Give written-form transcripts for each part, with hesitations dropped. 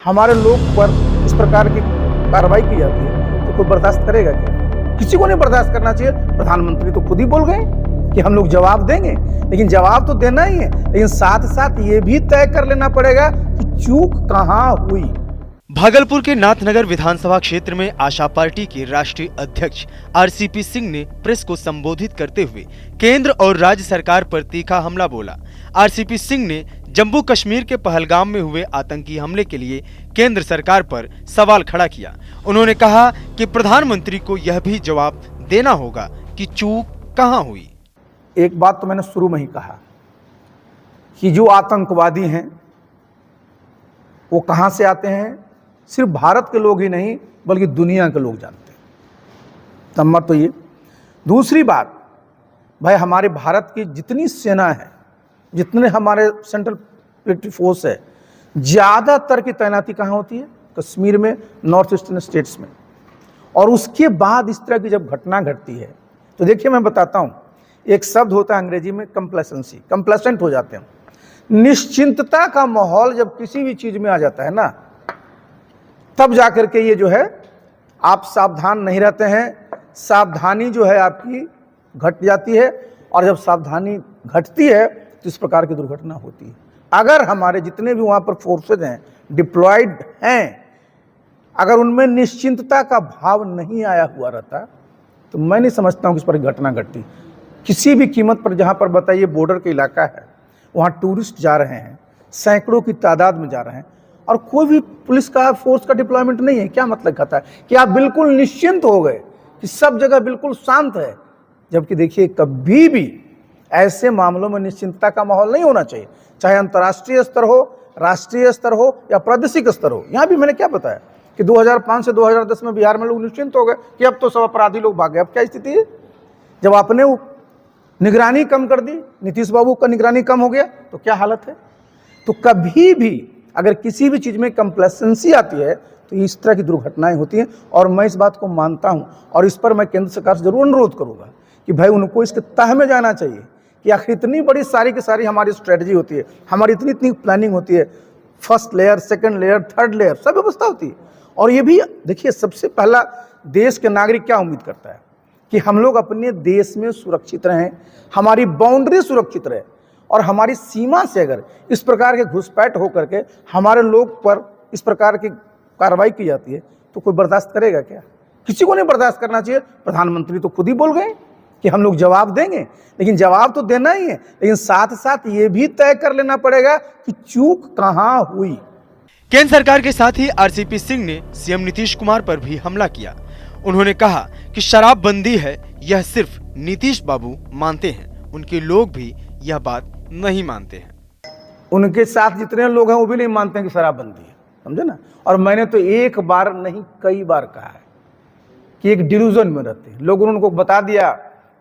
हमारे लोग पर इस प्रकार की कार्रवाई की जाती है तो कोई बर्दाश्त करेगा क्या? किसी को नहीं बर्दाश्त करना चाहिए। प्रधानमंत्री तो खुद ही बोल गए कि हम लोग जवाब देंगे, लेकिन जवाब तो देना ही है, लेकिन साथ साथ ये भी तय कर लेना पड़ेगा कि चूक कहां हुई। भागलपुर के नाथनगर विधानसभा क्षेत्र में आशा पार्टी के राष्ट्रीय अध्यक्ष आरसीपी सिंह ने प्रेस को संबोधित करते हुए केंद्र और राज्य सरकार पर तीखा हमला बोला। आरसीपी सिंह ने जम्मू कश्मीर के पहलगाम में हुए आतंकी हमले के लिए केंद्र सरकार पर सवाल खड़ा किया। उन्होंने कहा कि प्रधानमंत्री को यह भी जवाब देना होगा कि चूक कहां हुई। एक बात तो मैंने शुरू में ही कहा कि जो आतंकवादी हैं वो कहां से आते हैं, सिर्फ भारत के लोग ही नहीं बल्कि दुनिया के लोग जानते हैं। नंबर तो ये। दूसरी बात, भाई हमारे भारत की जितनी सेना है, जितने हमारे सेंट्रल मिलिट्री फोर्स है, ज़्यादातर की तैनाती कहाँ होती है? कश्मीर में, नॉर्थ ईस्टर्न स्टेट्स में। और उसके बाद इस तरह की जब घटना घटती है तो देखिए मैं बताता हूँ, एक शब्द होता है अंग्रेजी में कंप्लेसेंसी, कंप्लेसेंट हो जाते हैं। निश्चिंतता का माहौल जब किसी भी चीज़ में आ जाता है ना, तब जाकर के ये जो है आप सावधान नहीं रहते हैं, सावधानी जो है आपकी घट जाती है, और जब सावधानी घटती है तो इस प्रकार की दुर्घटना होती है। अगर हमारे जितने भी वहाँ पर फोर्सेज हैं, डिप्लॉयड हैं, अगर उनमें निश्चिंतता का भाव नहीं आया हुआ रहता तो मैं नहीं समझता हूँ कि इस पर घटना घटती। किसी भी कीमत पर, जहाँ पर बताइए बॉर्डर का इलाका है, वहाँ टूरिस्ट जा रहे हैं, सैकड़ों की तादाद में जा रहे हैं, और कोई भी पुलिस का फोर्स का डिप्लॉयमेंट नहीं है। क्या मतलब कहता है कि आप बिल्कुल निश्चिंत हो गए कि सब जगह बिल्कुल शांत है, जबकि देखिए कभी भी ऐसे मामलों में निश्चिंतता का माहौल नहीं होना चाहिए, चाहे अंतर्राष्ट्रीय स्तर हो, राष्ट्रीय स्तर हो या प्रादेशिक स्तर हो। यहाँ भी मैंने क्या बताया कि 2005 से 2010 में बिहार में लोग निश्चिंत हो गए कि अब तो सब अपराधी लोग भाग गए। अब क्या स्थिति है? जब आपने निगरानी कम कर दी, नीतीश बाबू का निगरानी कम हो गया, तो क्या हालत है? तो कभी भी अगर किसी भी चीज़ में कंप्लेसेंसी आती है तो इस तरह की दुर्घटनाएं होती हैं। और मैं इस बात को मानता हूं, और इस पर मैं केंद्र सरकार से जरूर अनुरोध करूंगा कि भाई उनको इसके तह में जाना चाहिए कि आखिर इतनी बड़ी सारी की सारी हमारी स्ट्रेटजी होती है, हमारी इतनी इतनी प्लानिंग होती है, first layer, second layer, third layer, सब व्यवस्था होती है। और ये भी देखिए, सबसे पहला देश के नागरिक क्या उम्मीद करता है कि हम लोग अपने देश में सुरक्षित रहें, हमारी बाउंड्री सुरक्षित रहे, और हमारी सीमा से अगर इस प्रकार के घुसपैठ होकर के हमारे लोग पर इस प्रकार की कार्रवाई की जाती है तो कोई बर्दाश्त करेगा क्या? किसी को नहीं बर्दाश्त करना चाहिए। प्रधानमंत्री तो खुद ही बोल गए कि हम लोग जवाब देंगे, लेकिन जवाब तो देना ही है, लेकिन साथ साथ ये भी तय कर लेना पड़ेगा कि चूक कहां हुई। केंद्र सरकार के साथ ही आरसीपी सिंह ने सीएम नीतीश कुमार पर भी हमला किया। उन्होंने कहा कि शराबबंदी है, यह सिर्फ नीतीश बाबू मानते हैं, उनके लोग भी यह बात नहीं मानते हैं। उनके साथ जितने लोग हैं वो भी नहीं मानते हैं कि शराबबंदी है, समझे ना। और मैंने तो एक बार नहीं कई बार कहा है कि एक डिल्यूजन में रहते हैं लोग। उनको बता दिया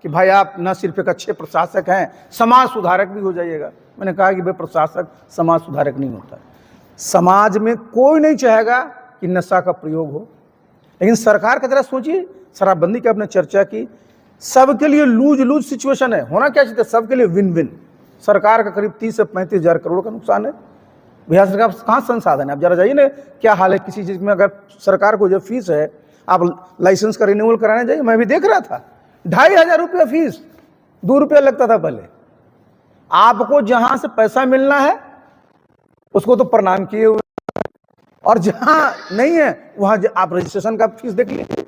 कि भाई आप न सिर्फ एक अच्छे प्रशासक हैं, समाज सुधारक भी हो जाइएगा। मैंने कहा कि भाई प्रशासक समाज सुधारक नहीं होता। समाज में कोई नहीं चाहेगा कि नशा का प्रयोग हो, लेकिन सरकार का जरा सोचिए, शराबबंदी की आपने चर्चा की, सबके लिए लूज लूज सिचुएशन है। होना क्या चाहिए? सबके लिए विन विन। सरकार का करीब 30 से 35 हज़ार करोड़ का नुकसान है। बिहार सरकार कहाँ संसाधन है? आप जरा जाइए ना, क्या हाल है किसी चीज़ में। अगर सरकार को जो फीस है, आप लाइसेंस का रिन्यूअल कराने जाइए, मैं भी देख रहा था 2,500 रुपया फीस, 2 रुपया लगता था पहले। आपको जहां से पैसा मिलना है उसको तो प्रणाम किए हुए, और जहां नहीं है वहां आप रजिस्ट्रेशन का फीस देख लीजिए।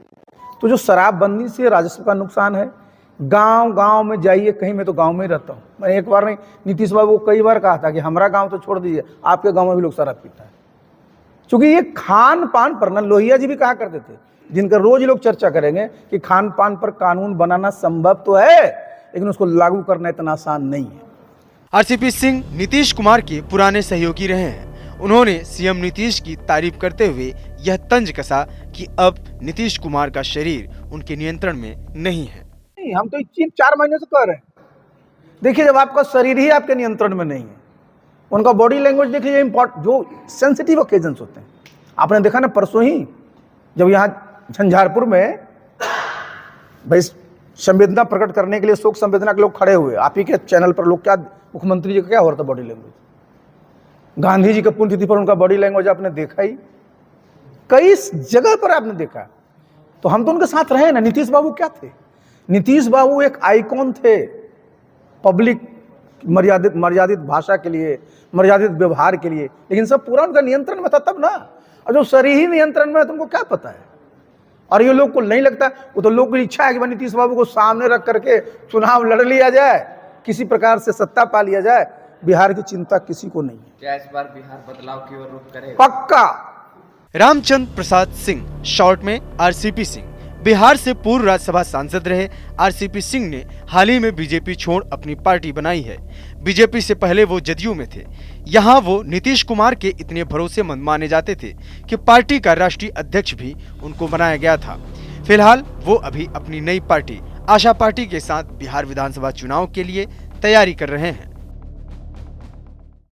तो जो शराबबंदी से राजस्व का नुकसान है, गांव गांव में जाइए कहीं, मैं तो गांव में ही रहता हूँ। मैंने एक बार नहीं, नीतीश बाबू को कई बार कहा था कि हमारा गांव तो छोड़ दीजिए, आपके गांव में भी लोग शराब पीता है। क्योंकि ये खान पान पर ना, लोहिया जी भी कहा करते थे, जिनका रोज लोग चर्चा करेंगे कि खान पान पर कानून बनाना संभव तो है, लेकिन उसको लागू करना इतना आसान नहीं है। आरसीपी सिंह नीतीश कुमार के पुराने सहयोगी रहे हैं। उन्होंने सीएम नीतीश की तारीफ करते हुए यह तंज कसा कि अब नीतीश कुमार का शरीर उनके नियंत्रण में नहीं है। हम तो 4 महीने से कह रहे हैं। देखिए, जब आपका शरीर ही आपके नियंत्रण में नहीं है, उनका बॉडी लैंग्वेज देख लीजिए। जो सेंसिटिव ओकेजन्स होते हैं, आपने देखा ना परसों ही जब यहाँ झंझारपुर में भाई संवेदना प्रकट करने के लिए, शोक संवेदना के लोग खड़े हुए, आप ही के चैनल पर लोग, क्या मुख्यमंत्री जी का क्या हो रहा था बॉडी लैंग्वेज? गांधी जी की पुण्यतिथि पर उनका बॉडी लैंग्वेज आपने देखा ही, कई जगह पर आपने देखा। तो हम तो उनके साथ रहे ना। नीतीश बाबू क्या थे? नीतीश बाबू एक आइकॉन थे पब्लिक मर्यादित भाषा के लिए, मर्यादित व्यवहार के लिए, लेकिन सब पूरा उनका नियंत्रण में था तब ना। और जो शरीर ही नियंत्रण में है तुमको क्या पता है? और ये लोग को नहीं लगता, वो तो लोग की इच्छा है कि नीतीश बाबू को सामने रख करके चुनाव लड़ लिया जाए, किसी प्रकार से सत्ता पा लिया जाए। बिहार की चिंता किसी को नहीं है। क्या इस बार बिहार बदलाव की ओर रुख करेगा? पक्का। रामचंद्र प्रसाद सिंह, शॉर्ट में आरसीपी सिंह, बिहार से पूर्व राज्यसभा सांसद रहे आरसीपी सिंह ने हाल ही में बीजेपी छोड़ अपनी पार्टी बनाई है। बीजेपी से पहले वो जदयू में थे। यहाँ वो नीतीश कुमार के इतने भरोसेमंद माने जाते थे कि पार्टी का राष्ट्रीय अध्यक्ष भी उनको बनाया गया था। फिलहाल वो अभी अपनी नई पार्टी आशा पार्टी के साथ बिहार विधानसभा चुनाव के लिए तैयारी कर रहे हैं।